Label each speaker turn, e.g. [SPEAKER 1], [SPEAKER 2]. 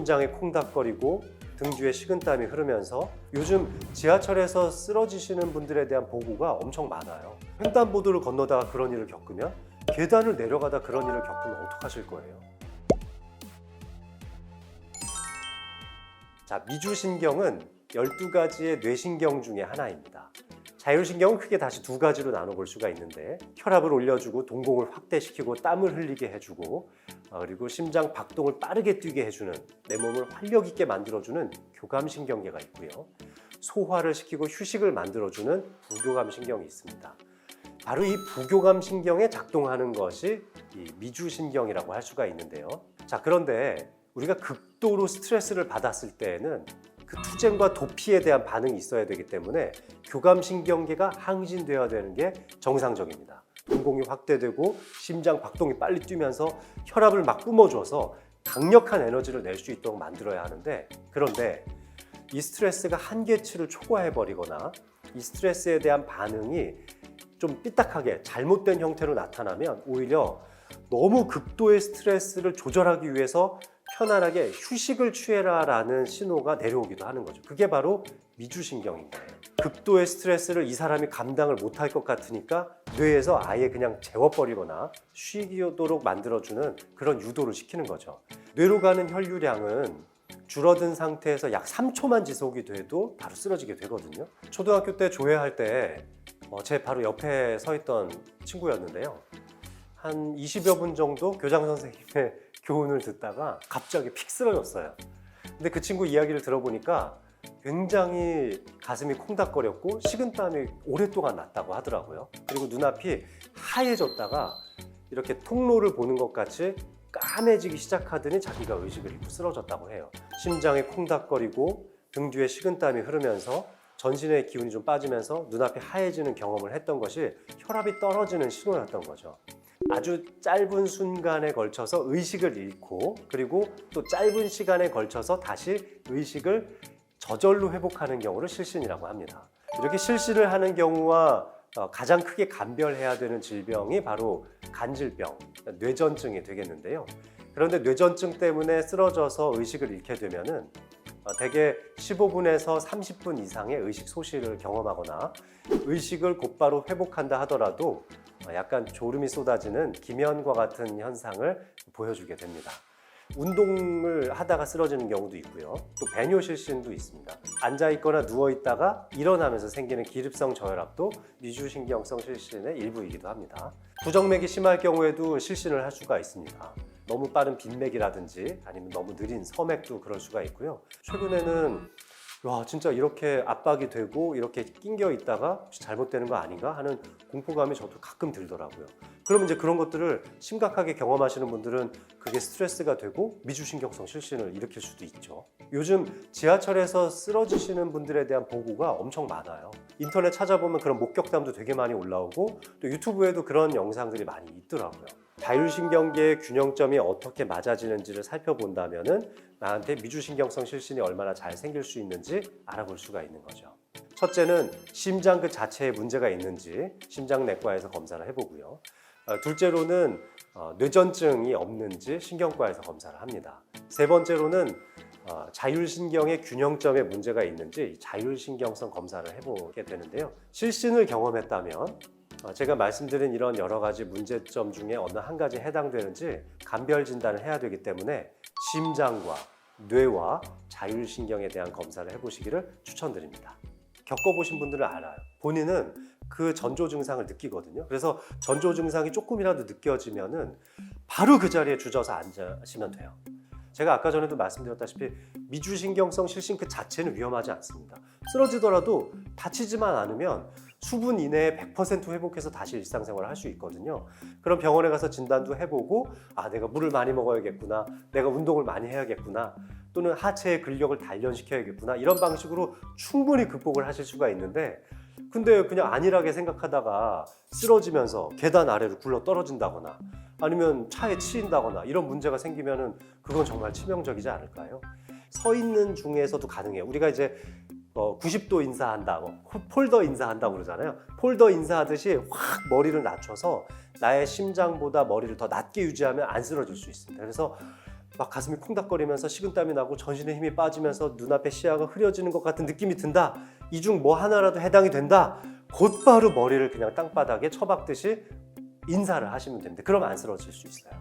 [SPEAKER 1] 심장이 콩닥거리고 등 뒤에 식은땀이 흐르면서 요즘 지하철에서 쓰러지시는 분들에 대한 보고가 엄청 많아요. 횡단보도를 건너다가 그런 일을 겪으면, 계단을 내려가다 그런 일을 겪으면 어떡하실 거예요? 자, 미주신경은 12가지의 뇌신경 중에 하나입니다. 자율신경은 크게 다시 두 가지로 나눠볼 수가 있는데, 혈압을 올려주고 동공을 확대시키고 땀을 흘리게 해주고, 그리고 심장 박동을 빠르게 뛰게 해주는, 내 몸을 활력 있게 만들어주는 교감신경계가 있고요. 소화를 시키고 휴식을 만들어주는 부교감신경이 있습니다. 바로 이 부교감신경에 작동하는 것이 이 미주신경이라고 할 수가 있는데요. 자, 그런데 우리가 극도로 스트레스를 받았을 때에는 그 투쟁과 도피에 대한 반응이 있어야 되기 때문에 교감신경계가 항진되어야 되는 게 정상적입니다. 동공이 확대되고 심장 박동이 빨리 뛰면서 혈압을 막 뿜어줘서 강력한 에너지를 낼 수 있도록 만들어야 하는데, 그런데 이 스트레스가 한계치를 초과해버리거나 이 스트레스에 대한 반응이 좀 삐딱하게 잘못된 형태로 나타나면 오히려 너무 극도의 스트레스를 조절하기 위해서 편안하게 휴식을 취해라라는 신호가 내려오기도 하는 거죠. 그게 바로 미주신경인 거예요. 극도의 스트레스를 이 사람이 감당을 못할 것 같으니까 뇌에서 아예 그냥 재워버리거나 쉬도록 만들어주는 그런 유도를 시키는 거죠. 뇌로 가는 혈류량은 줄어든 상태에서 약 3초만 지속이 돼도 바로 쓰러지게 되거든요. 초등학교 때 조회할 때 제 바로 옆에 서 있던 친구였는데요. 한 20여 분 정도 교장 선생님의 교훈을 듣다가 갑자기 픽 쓰러졌어요. 근데 그 친구 이야기를 들어보니까 굉장히 가슴이 콩닥거렸고 식은땀이 오랫동안 났다고 하더라고요. 그리고 눈앞이 하얘졌다가 이렇게 통로를 보는 것 같이 까매지기 시작하더니 자기가 의식을 잃고 쓰러졌다고 해요. 심장이 콩닥거리고 등 뒤에 식은땀이 흐르면서 전신의 기운이 좀 빠지면서 눈앞이 하얘지는 경험을 했던 것이 혈압이 떨어지는 신호였던 거죠. 아주 짧은 순간에 걸쳐서 의식을 잃고, 그리고 또 짧은 시간에 걸쳐서 다시 의식을 저절로 회복하는 경우를 실신이라고 합니다. 이렇게 실신을 하는 경우와 가장 크게 감별해야 되는 질병이 바로 간질병, 뇌전증이 되겠는데요. 그런데 뇌전증 때문에 쓰러져서 의식을 잃게 되면은 대개 15분에서 30분 이상의 의식 소실을 경험하거나, 의식을 곧바로 회복한다 하더라도 약간 졸음이 쏟아지는 기면과 같은 현상을 보여주게 됩니다. 운동을 하다가 쓰러지는 경우도 있고요. 또 배뇨실신도 있습니다. 앉아있거나 누워있다가 일어나면서 생기는 기립성 저혈압도 미주신경성 실신의 일부이기도 합니다. 부정맥이 심할 경우에도 실신을 할 수가 있습니다. 너무 빠른 빈맥이라든지 아니면 너무 느린 서맥도 그럴 수가 있고요. 최근에는 와, 진짜 이렇게 압박이 되고 이렇게 낑겨 있다가 혹시 잘못되는 거 아닌가 하는 공포감이 저도 가끔 들더라고요. 그러면 이제 그런 것들을 심각하게 경험하시는 분들은 그게 스트레스가 되고 미주신경성 실신을 일으킬 수도 있죠. 요즘 지하철에서 쓰러지시는 분들에 대한 보고가 엄청 많아요. 인터넷 찾아보면 그런 목격담도 되게 많이 올라오고, 또 유튜브에도 그런 영상들이 많이 있더라고요. 자율신경계의 균형점이 어떻게 맞아지는지를 살펴본다면은 나한테 미주신경성 실신이 얼마나 잘 생길 수 있는지 알아볼 수가 있는 거죠. 첫째는 심장 그 자체에 문제가 있는지 심장내과에서 검사를 해보고요. 둘째로는 뇌전증이 없는지 신경과에서 검사를 합니다. 세 번째로는 자율신경의 균형점에 문제가 있는지 자율신경성 검사를 해보게 되는데요. 실신을 경험했다면 제가 말씀드린 이런 여러 가지 문제점 중에 어느 한 가지에 해당되는지 감별 진단을 해야 되기 때문에 심장과 뇌와 자율신경에 대한 검사를 해보시기를 추천드립니다. 겪어보신 분들은 알아요. 본인은 그 전조 증상을 느끼거든요. 그래서 전조 증상이 조금이라도 느껴지면은 바로 그 자리에 주저서 앉으시면 돼요. 제가 아까 전에도 말씀드렸다시피 미주신경성 실신 그 자체는 위험하지 않습니다. 쓰러지더라도 다치지만 않으면 수분 이내에 100% 회복해서 다시 일상생활을 할 수 있거든요. 그럼 병원에 가서 진단도 해보고, 아, 내가 물을 많이 먹어야겠구나, 내가 운동을 많이 해야겠구나, 또는 하체의 근력을 단련시켜야겠구나, 이런 방식으로 충분히 극복을 하실 수가 있는데, 근데 그냥 안일하게 생각하다가 쓰러지면서 계단 아래로 굴러 떨어진다거나 아니면 차에 치인다거나 이런 문제가 생기면은 그건 정말 치명적이지 않을까요? 서 있는 중에서도 가능해요. 우리가 이제 90도 인사한다, 폴더 인사한다고 그러잖아요. 폴더 인사하듯이 확 머리를 낮춰서 나의 심장보다 머리를 더 낮게 유지하면 안 쓰러질 수 있습니다. 그래서 막 가슴이 콩닥거리면서 식은땀이 나고 전신에 힘이 빠지면서 눈앞에 시야가 흐려지는 것 같은 느낌이 든다. 이 중 뭐 하나라도 해당이 된다. 곧바로 머리를 그냥 땅바닥에 쳐박듯이 인사를 하시면 됩니다. 그럼 안 쓰러질 수 있어요.